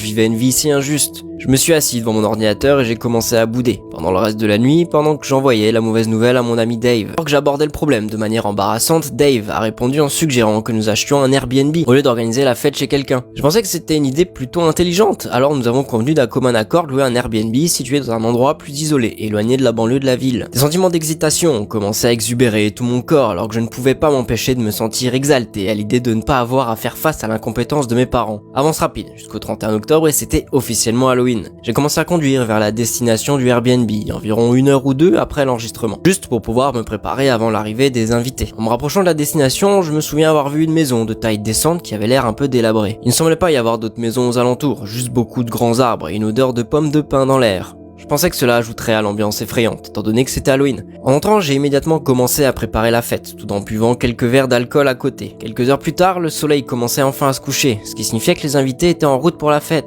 vivais une vie si injuste. Je me suis assis devant mon ordinateur et j'ai commencé à bouder pendant le reste de la nuit, pendant que j'envoyais la mauvaise nouvelle à mon ami Dave. Alors que j'abordais le problème de manière embarrassante, Dave a répondu en suggérant que nous achetions un Airbnb au lieu d'organiser la fête chez quelqu'un. Je pensais que c'était une idée plutôt intelligente, alors nous avons convenu d'un commun accord de louer un Airbnb situé dans un endroit plus isolé, éloigné de la banlieue de la ville. Des sentiments d'excitation ont commencé à exubérer tout mon corps alors que je ne pouvais pas m'empêcher de me sentir exalté à l'idée de ne pas avoir à faire face à l'incompétence de mes parents. Avance rapide jusqu'au 31 octobre et c'était officiellement Halloween. J'ai commencé à conduire vers la destination du Airbnb, environ 1 heure ou 2 après l'enregistrement, juste pour pouvoir me préparer avant l'arrivée des invités. En me rapprochant de la destination, je me souviens avoir vu une maison de taille décente qui avait l'air un peu délabrée. Il ne semblait pas y avoir d'autres maisons aux alentours, juste beaucoup de grands arbres et une odeur de pommes de pin dans l'air. Je pensais que cela ajouterait à l'ambiance effrayante, étant donné que c'était Halloween. En entrant, j'ai immédiatement commencé à préparer la fête, tout en buvant quelques verres d'alcool à côté. Quelques heures plus tard, le soleil commençait enfin à se coucher, ce qui signifiait que les invités étaient en route pour la fête.